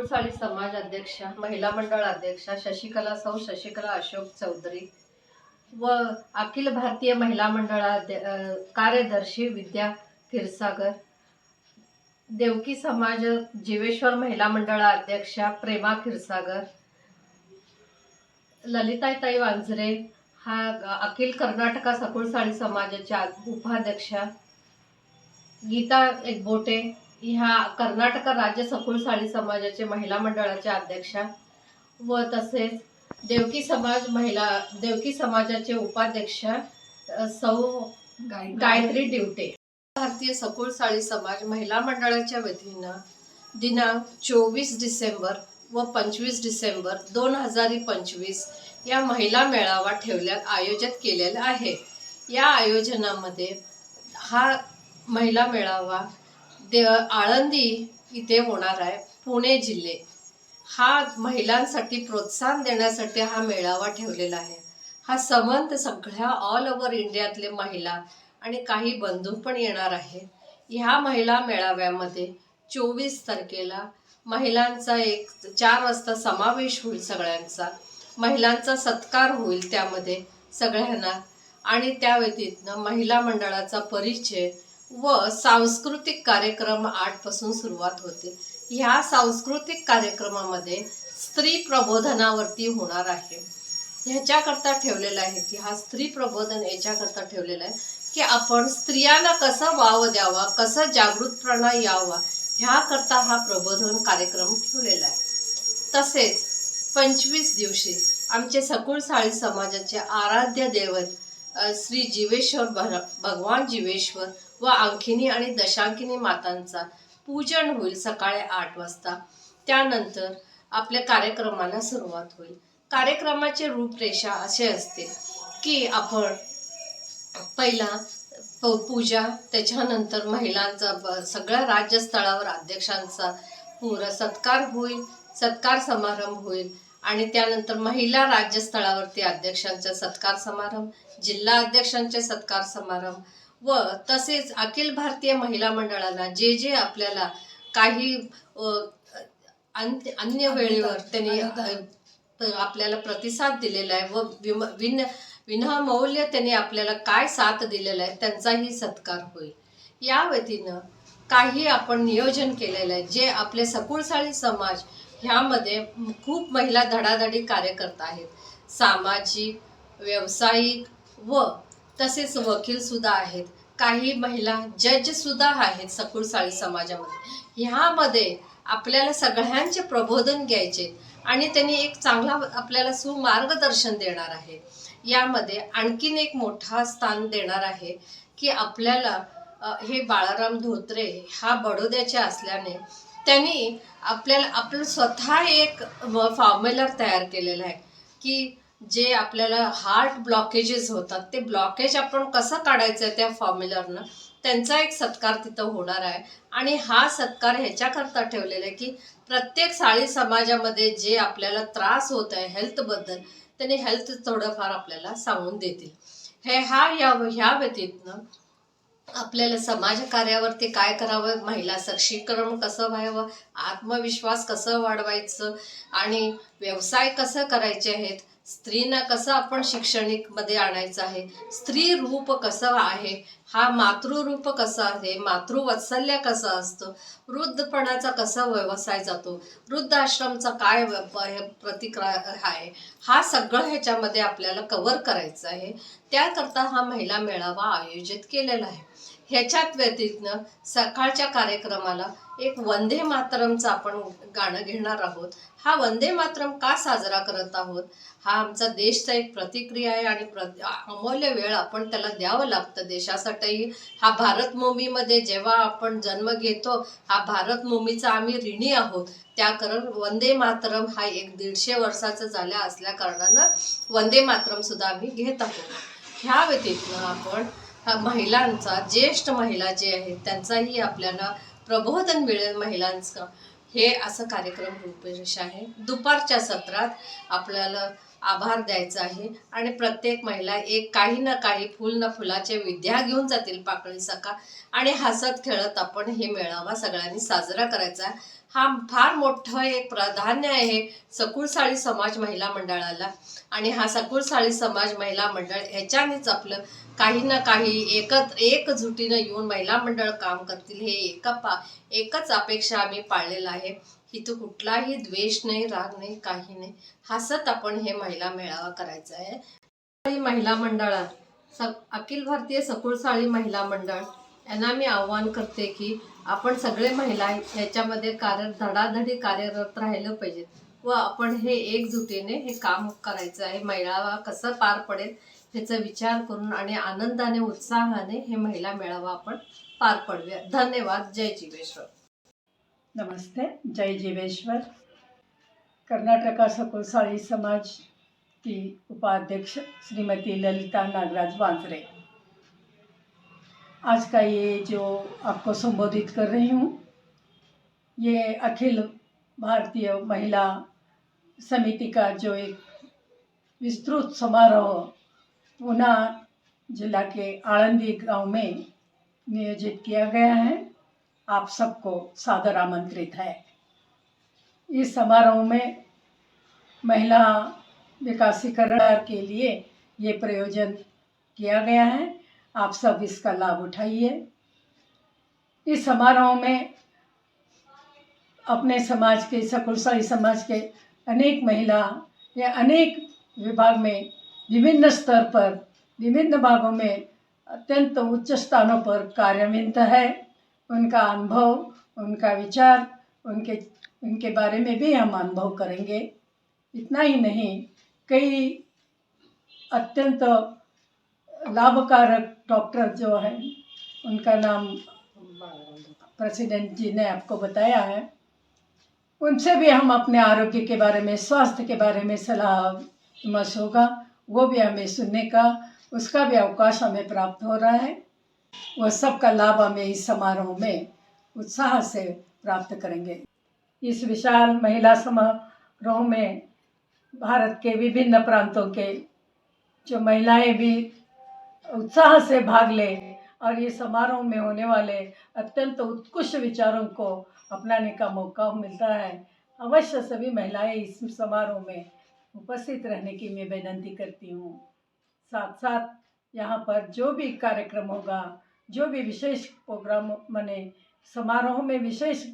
सकुळसाळी समाज अध्यक्षा, महिला मंडळ अध्यक्षा शशिकला अशोक चौधरी व अखिल भारतीय महिला मंडळ कार्यदर्शी विद्या क्षीरसागर, देवकी समाज जीवेश्वर महिला मंडळ अध्यक्षा प्रेमा क्षीरसागर, ललिताताई वांझरे हा अखिल कर्नाटक सकुळसाळी समाजाच्या उपाध्यक्षा, गीता एकबोटे ह्या कर्नाटक राज्य सकुळसाळी समाजाचे महिला मंडळाच्या अध्यक्षा व तसेच देवकी समाजाचे उपाध्यक्षा सौ गायत्री डिवटे। भारतीय सकुळसाळी समाज महिला मंडळाच्या वतीनं दिनांक 24 डिसेंबर व 25 डिसेंबर 2025 या महिला मेळावा आयोजित केलेला आहे। या आयोजनामध्ये हा महिला मेळावा आळंदी इथे होणार आहे। पुणे जिल्हे हा महिलांसाठी प्रोत्साहन देण्यासाठी हा मेळावा ठेवलेला आहे। हा संबंध सगळ्या ऑल ओव्हर इंडियातले महिला आणि काही बंधू पण येणार आहे। ह्या महिला मेळाव्यामध्ये 24 तारखेला महिलांचा 4 वाजता समावेश होईल। सगळ्यांचा महिलांचा सत्कार होईल त्यामध्ये सगळ्यांना, आणि त्या व्यतिरिक्त महिला मंडळाचा परिचय व सांस्कृतिक कार्यक्रम 8 पासून सुरुवात होते। ह्या सांस्कृतिक कार्यक्रमामध्ये स्त्री प्रबोधनावरती होणार आहे। ह्याच्याकरता ठेवलेला आहे की हा स्त्री प्रबोधन याच्याकरता ठेवलेला आहे की आपण स्त्रियांना कसं वाव द्यावा, कसं जागृतपणा यावा, ह्याकरता हा प्रबोधन कार्यक्रम ठेवलेला आहे। तसेच 25 दिवशी आमचे सकुळसाळी समाजाचे आराध्य दैवत श्री जीवेश्वर भगवान जीवेश्वर व अंकिनी आणि दशांकिनी मातांचा पूजन होईल सकाळी 8 वाजता। त्यानंतर आपल्या कार्यक्रमाला सुरुवात होईल। कार्यक्रमाची रूपरेषा असे असते की आपण पहिला पूजा, त्याच्यानंतर महिलांचा सगळ्या राज्यस्तरावर अध्यक्षांचा पूर्ण सत्कार होईल, सत्कार समारंभ होईल, आणि त्यानंतर महिला राज्यस्तरावरती अध्यक्षांचा सत्कार समारंभ, जिल्हा अध्यक्षांचे सत्कार समारंभ व तसेच अखिल भारतीय महिला मंडळाला जे आपल्याला काही अन्य वेळेवर त्यांनी आपल्याला प्रतिसाद दिलेला आहे व विनामौल्य त्यांनी आपल्याला काय साथ दिलेला आहे त्यांचाही सत्कार होईल। या वतीनं काही आपण नियोजन केलेलं आहे जे आपले सकुळसाळी समाज ह्यामध्ये खूप महिला धडाधडी कार्य करत आहेत। सामाजिक, व्यावसायिक व तसेच वकील सुद्धा आहेत, काही महिला जज सुद्धा आहेत सकुळसाळी समाजामध्ये। ह्यामध्ये आपल्याला सगळ्यांचे प्रबोधन घ्यायचे आणि त्यांनी एक चांगला आपल्याला सुमार्गदर्शन देणार आहे। यामध्ये आणखीन एक मोठा स्थान देणार आहे की आपल्याला हे बाळाराम धोत्रे हा बडोद्याचे असल्याने त्यांनी आपलं स्वतः एक फॉर्म्युला तयार केलेला आहे की जे आपल्याला हार्ट ब्लॉकेजेस होतात ते ब्लॉकेज आपण कसं काढायचं आहे त्या फॉर्म्युलरनं, त्यांचा एक सत्कार तिथं होणार आहे। आणि हा सत्कार ह्याच्याकरता ठेवलेला आहे की प्रत्येक साळी समाजामध्ये जे आपल्याला त्रास होत आहे हेल्थबद्दल, त्यांनी हेल्थ थोडंफार आपल्याला सांगून देतील। ह्या व्यतिरिक्त आपल्याला समाजकार्यावरती काय करावं, महिला सक्षमीकरण कसं व्हावं, आत्मविश्वास कसं वाढवायचं आणि व्यवसाय कसं करायचे आहेत, स्त्रींना कसं आपण शैक्षणिकमध्ये आणायचं आहे, स्त्री रूप कसं आहे, हा मातृरूप कसं आहे, मातृवात्सल्य कसं असतं, वृद्धपणाचा कसा व्यवसाय जातो, वृद्धाश्रमचा काय प्रतिक्रिया आहे, हा सगळं ह्याच्यामध्ये आपल्याला कव्हर करायचं आहे। त्याकरता हा महिला मेळावा आयोजित केलेला आहे। ह्याच्यात व्यतिरिक्त सकाळच्या कार्यक्रमाला एक वंदे मातरमचं आपण गाणं घेणार आहोत। हा वंदे मातरम का साजरा करत आहोत, हा आमचा देशचा एक प्रतिक्रिया आहे आणि अमूल्य वेळ आपण त्याला द्यावं लागतं देशासाठी। हा भारतभूमीमध्ये जेव्हा आपण जन्म घेतो, हा भारतभूमीचा आम्ही ऋणी आहोत। त्याकरण वंदे मातरम हा 150 वर्षाचा झाल्या असल्या कारणानं वंदे मातरम सुद्धा आम्ही घेत आहोत। ह्या व्यतिरिक्त आपण महिलांचा, ज्येष्ठ महिला जे आहेत त्यांचाही आपल्याला प्रबोधन मिळेल महिलांचं, हे असं कार्यक्रम रूपरेषा आहे। दुपारच्या सत्रात आपल्याला आभार द्यायचा आहे आणि प्रत्येक महिला काही ना काही फुलाचे विद्या घेऊन जातील पाकळी सका, आणि हसत खेळत आपण हे मेळावा सगळ्यांनी साजरा करायचा। हा फार मोठं एक प्राधान्य आहे सकुळसाळी समाज महिला मंडळाला. आणि हा सकुळसाळी समाज महिला मंडळ ह्याच्यानेच आपलं काही ना काही एकजुटीनं येऊन महिला मंडळ काम करतील हे एकच अपेक्षा आम्ही पाळलेला आहे. इथं कुठलाही द्वेष नाही, राग नाही, काही नाही. हसत आपण हे महिला मेळावा करायचा आहे. महिला मंडळात अखिल भारतीय सकुळसाळी महिला मंडळ यांना मी आव्हान करते की आपण सगळे महिला ह्याच्यामध्ये धडाधडी कार्यरत राहिलं पाहिजेत व आपण हे एकजुटीने हे काम करायचं आहे. मेळावा कसं पार पडेल ह्याचा विचार करून आणि आनंदाने उत्साहाने हे महिला मेळावा आपण पार पडूया. धन्यवाद. जय जीवेश्वर. नमस्ते. जय जीवेश्वर. कर्नाटका सकुळसाळी समाज की उपाध्यक्ष श्रीमती ललिता नागराज वांजरे, आज का ये जो आपको संबोधित कर रही हूँ, ये अखिल भारतीय महिला समिति का जो एक विस्तृत समारोह पूना जिला के आळंदी गांव में नियोजित किया गया है, आप सबको सादर आमंत्रित है। इस समारोह में महिला विकासीकरण के लिए ये प्रयोजन किया गया है। आप सब इसका लाभ उठाइए। इस समारोह में अपने समाज के सकुळसाळी समाज के अनेक महिला या अनेक विभाग में विभिन्न स्तर पर विभिन्न भागों में अत्यंत उच्च स्थानों पर कार्यरत है। उनका अनुभव, उनका विचार, उनके बारे में भी हम अनुभव करेंगे। इतना ही नहीं, कई अत्यंत लाभकारक डॉक्टर जो है, उनका नाम प्रेसिडेंट जी ने आपको बताया है, उनसे भी हम अपने आरोग्य के बारे में, स्वास्थ्य के बारे में सलाह विमर्श होगा, वो भी हमें सुनने का, उसका भी अवकाश हमें प्राप्त हो रहा है। वह सब का लाभ हमें इस समारोह में उत्साह से प्राप्त करेंगे। इस विशाल महिला समारोह में भारत के विभिन्न प्रांतों के जो महिलाएं भी उत्साह से भाग लें और ये समारोह में होने वाले अत्यंत उत्कृष्ट विचारों को अपनाने का मौका मिलता है। अवश्य सभी महिलाएं इस समारोह में उपस्थित रहने की मैं विनती करती हूँ। साथ साथ यहाँ पर जो भी कार्यक्रम होगा, जो भी विशेष प्रोग्राम माने समारोह में विशेष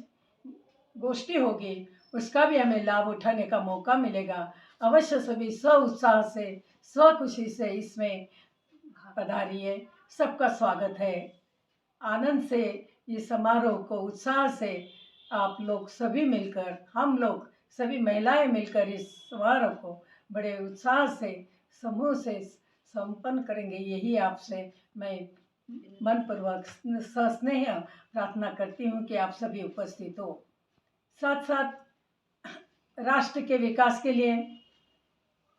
गोष्ठी होगी, उसका भी हमें लाभ उठाने का मौका मिलेगा। अवश्य सभी स्व उत्साह से, स्व खुशी से इसमें पधारिए। सबका स्वागत है। आनंद से इस समारोह को उत्साह से आप लोग सभी मिलकर, हम लोग सभी महिलाएं मिलकर इस समारोह को बड़े उत्साह से, समूह से संपन्न करेंगे। यही आपसे मैं मनपूर्वक सस्नेह प्रार्थना करती हूँ कि आप सभी उपस्थित हो। साथ साथ राष्ट्र के विकास के लिए,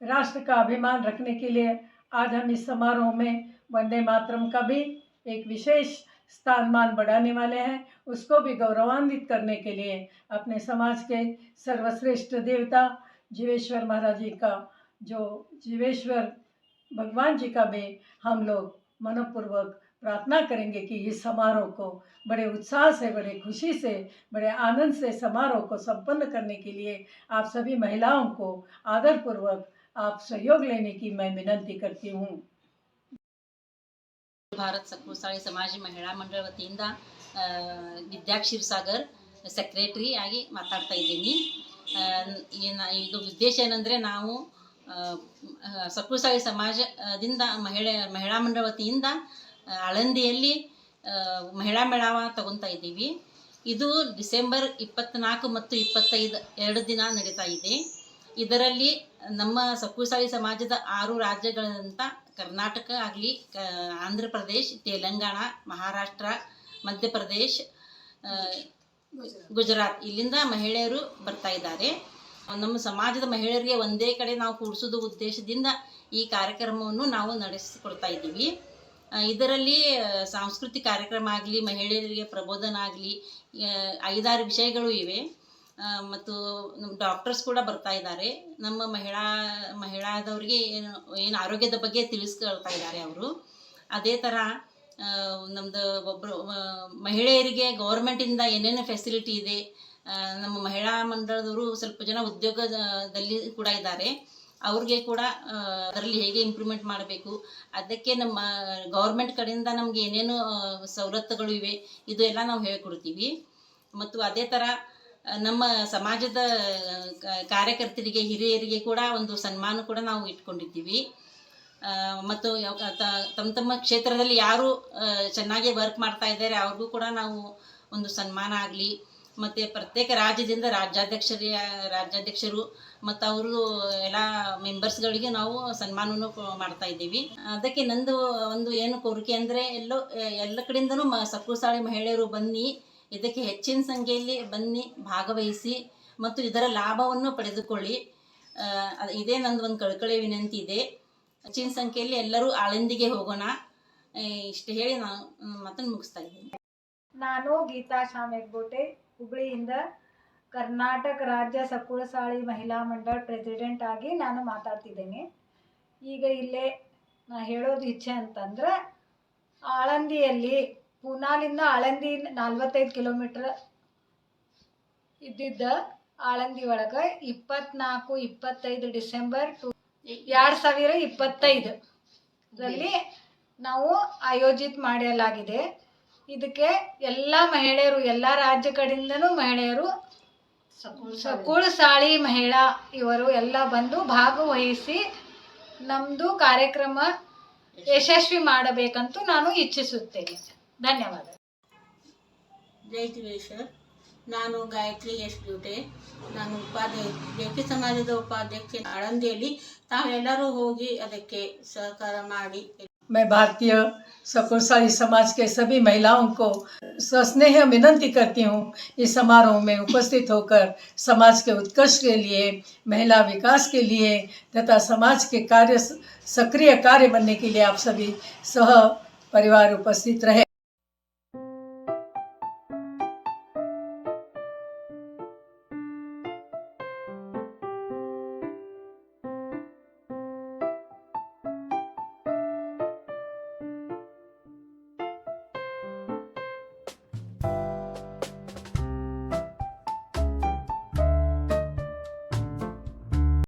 राष्ट्र का अभिमान रखने के लिए आज हम इस समारोह में वंदे मातरम का भी एक विशेष स्थान बढ़ाने वाले हैं। उसको भी गौरवान्वित करने के लिए अपने समाज के सर्वश्रेष्ठ देवता जीवेश्वर महाराज जी का, जो जीवेश्वर भगवान जी का भी हम लोग मनपूर्वक प्रार्थना करेंगे कि इस समारोह को बड़े उत्साह से, बड़े खुशी से, बड़े आनंद से समारोह को संपन्न करने के लिए आप सभी महिलाओं को आदरपूर्वक आप सहयोग लेने की मैं विनंती करती हूँ। ಭಾರತ ಸಕುಳಸಾಳಿ ಸಮಾಜ ಮಹಿಳಾ ಮಂಡಳ ವತಿಯಿಂದ ವಿದ್ಯಾ ಕ್ಷೀರಸಾಗರ್ ಸೆಕ್ರೆಟರಿ ಆಗಿ ಮಾತಾಡ್ತಾ ಇದ್ದೀನಿ. ಇದು ಉದ್ದೇಶ ಏನಂದರೆ, ನಾವು ಸಕುಳಸಾಳಿ ಸಮಾಜದಿಂದ ಮಹಿಳಾ ಮಂಡಳ ವತಿಯಿಂದ ಆಳಂದಿಯಲ್ಲಿ ಮಹಿಳಾ ಮೇಳಾವ ತಗೊತಾ ಇದ್ದೀವಿ. ಇದು ಡಿಸೆಂಬರ್ 24 ಮತ್ತು 25 2 ದಿನ ನಡೀತಾ ಇದೆ. ಇದರಲ್ಲಿ ನಮ್ಮ ಸಕುಳಸಾಳಿ ಸಮಾಜದ 6 ರಾಜ್ಯಗಳಂತ ಕರ್ನಾಟಕ ಆಗಲಿ, ಆಂಧ್ರ ಪ್ರದೇಶ್, ತೆಲಂಗಾಣ, ಮಹಾರಾಷ್ಟ್ರ, ಮಧ್ಯಪ್ರದೇಶ್, ಗುಜರಾತ್ ಇಲ್ಲಿಂದ ಮಹಿಳೆಯರು ಬರ್ತಾ ಇದ್ದಾರೆ. ನಮ್ಮ ಸಮಾಜದ ಮಹಿಳೆಯರಿಗೆ ಒಂದೇ ಕಡೆ ನಾವು ಕೂಡಿಸೋದು ಉದ್ದೇಶದಿಂದ ಈ ಕಾರ್ಯಕ್ರಮವನ್ನು ನಾವು ನಡೆಸಿಕೊಡ್ತಾ ಇದ್ದೀವಿ. ಇದರಲ್ಲಿ ಸಾಂಸ್ಕೃತಿಕ ಕಾರ್ಯಕ್ರಮ ಆಗಲಿ, ಮಹಿಳೆಯರಿಗೆ ಪ್ರಬೋಧನ ಆಗಲಿ, 5-6 ವಿಷಯಗಳು ಇವೆ. ಮತ್ತು ನಮ್ಮ ಡಾಕ್ಟರ್ಸ್ ಕೂಡ ಬರ್ತಾ ಇದ್ದಾರೆ. ನಮ್ಮ ಮಹಿಳಾದವ್ರಿಗೆ ಏನು ಆರೋಗ್ಯದ ಬಗ್ಗೆ ತಿಳಿಸ್ಕೊಳ್ತಾ ಇದ್ದಾರೆ ಅವರು. ಅದೇ ಥರ ನಮ್ಮದು ಒಬ್ಬರು ಮಹಿಳೆಯರಿಗೆ ಗೌರ್ಮೆಂಟಿಂದ ಏನೇನು ಫೆಸಿಲಿಟಿ ಇದೆ, ನಮ್ಮ ಮಹಿಳಾ ಮಂಡಳದವರು ಸ್ವಲ್ಪ ಜನ ಉದ್ಯೋಗದಲ್ಲಿ ಕೂಡ ಇದ್ದಾರೆ. ಅವ್ರಿಗೆ ಕೂಡ ಅದರಲ್ಲಿ ಹೇಗೆ ಇಂಪ್ರೂವ್ಮೆಂಟ್ ಮಾಡಬೇಕು, ಅದಕ್ಕೆ ನಮ್ಮ ಗೌರ್ಮೆಂಟ್ ಕಡೆಯಿಂದ ನಮಗೆ ಏನೇನು ಸವಲತ್ತುಗಳು ಇವೆ ಇದು ಎಲ್ಲ ನಾವು ಹೇಳ್ಕೊಡ್ತೀವಿ. ಮತ್ತು ಅದೇ ಥರ ನಮ್ಮ ಸಮಾಜದ ಕಾರ್ಯಕರ್ತರಿಗೆ, ಹಿರಿಯರಿಗೆ ಕೂಡ ಒಂದು ಸನ್ಮಾನ ಕೂಡ ನಾವು ಇಟ್ಕೊಂಡಿದ್ದೀವಿ. ಮತ್ತು ತಮ್ಮ ತಮ್ಮ ಕ್ಷೇತ್ರದಲ್ಲಿ ಯಾರು ಚೆನ್ನಾಗಿ ವರ್ಕ್ ಮಾಡ್ತಾ ಇದ್ದಾರೆ ಅವ್ರಿಗೂ ಕೂಡ ನಾವು ಒಂದು ಸನ್ಮಾನ ಆಗಲಿ, ಮತ್ತು ಪ್ರತ್ಯೇಕ ರಾಜ್ಯದಿಂದ ರಾಜ್ಯಾಧ್ಯಕ್ಷರು ಮತ್ತು ಅವರು ಎಲ್ಲ ಮೆಂಬರ್ಸ್ಗಳಿಗೆ ನಾವು ಸನ್ಮಾನವನ್ನು ಮಾಡ್ತಾ ಇದ್ದೀವಿ. ಅದಕ್ಕೆ ನಂದು ಒಂದು ಏನು ಕೋರಿಕೆ ಅಂದರೆ ಎಲ್ಲ ಕಡೆಯಿಂದನೂ ಸಕುಳಸಾಳಿ ಮಹಿಳೆಯರು ಬನ್ನಿ, ಇದಕ್ಕೆ ಹೆಚ್ಚಿನ ಸಂಖ್ಯೆಯಲ್ಲಿ ಬನ್ನಿ ಭಾಗವಹಿಸಿ ಮತ್ತು ಇದರ ಲಾಭವನ್ನು ಪಡೆದುಕೊಳ್ಳಿ. ಇದೇ ನಂದು ಒಂದು ಕಳಕಳಿ ವಿನಂತಿ ಇದೆ. ಹೆಚ್ಚಿನ ಸಂಖ್ಯೆಯಲ್ಲಿ ಎಲ್ಲರೂ ಆಳಂದಿಗೆ ಹೋಗೋಣ. ಇಷ್ಟು ಹೇಳಿ ನಾನು ಮಾತನ್ನು ಮುಗಿಸ್ತಾ ಇದ್ದೀನಿ. ನಾನು ಗೀತಾ ಶಾಮೆಗ್ಬೋಟೆ, ಹುಬ್ಳಿಯಿಂದ ಕರ್ನಾಟಕ ರಾಜ್ಯ ಸಕುಳಸಾಳಿ ಮಹಿಳಾ ಮಂಡಳ ಪ್ರೆಸಿಡೆಂಟ್ ಆಗಿ ನಾನು ಮಾತಾಡ್ತಿದ್ದೇನೆ. ಈಗ ಇಲ್ಲೇ ನಾ ಹೇಳೋದು ಇಚ್ಛೆ ಅಂತಂದ್ರೆ, ಆಳಂದಿಯಲ್ಲಿ ಪೂನಾಲಿಂದ ಆಳಂದಿ 45 ಕಿಲೋಮೀಟ್ರ್ ಇದ್ದಿದ್ದ ಆಳಂದಿ ಒಳಗೆ 24-25 ಡಿಸೆಂಬರ್ 2025ರಲ್ಲಿ ನಾವು ಆಯೋಜಿತ ಮಾಡಲಾಗಿದೆ. ಇದಕ್ಕೆ ಎಲ್ಲ ಮಹಿಳೆಯರು, ಎಲ್ಲ ರಾಜ್ಯ ಕಡೆಯಿಂದನೂ ಮಹಿಳೆಯರು, ಸಕುಳಸಾಳಿ ಮಹಿಳಾ ಇವರು ಎಲ್ಲ ಬಂದು ಭಾಗವಹಿಸಿ ನಮ್ಮದು ಕಾರ್ಯಕ್ರಮ ಯಶಸ್ವಿ ಮಾಡಬೇಕಂತೂ ನಾನು ಇಚ್ಛಿಸುತ್ತೇನೆ. ಧನ್ಯವಾದ. ಜೈ ಶಿವೇಶ್ವರ್. ನಾನು ಗಾಯತ್ರಿ ಎಸ್ ಡ್ಯೂಟೆ. ನಾನು ದೇವಕಿ ಸಮಾಜದ ಉಪಾಧ್ಯಕ್ಷೆ ಆಳಂದಿಯಲ್ಲಿ. ತಾವೆಲ್ಲರೂ ಹೋಗಿ ಅದಕ್ಕೆ ಸಹಕಾರ ಮಾಡಿ. मैं भारतीय सकुलसाली समाज के सभी महिलाओं को सस्नेह विनंती करती हूँ, इस समारोह में उपस्थित होकर समाज के उत्कर्ष के लिए, महिला विकास के लिए तथा समाज के सक्रिय कार्य बनने के लिए आप सभी सह परिवार उपस्थित रहे।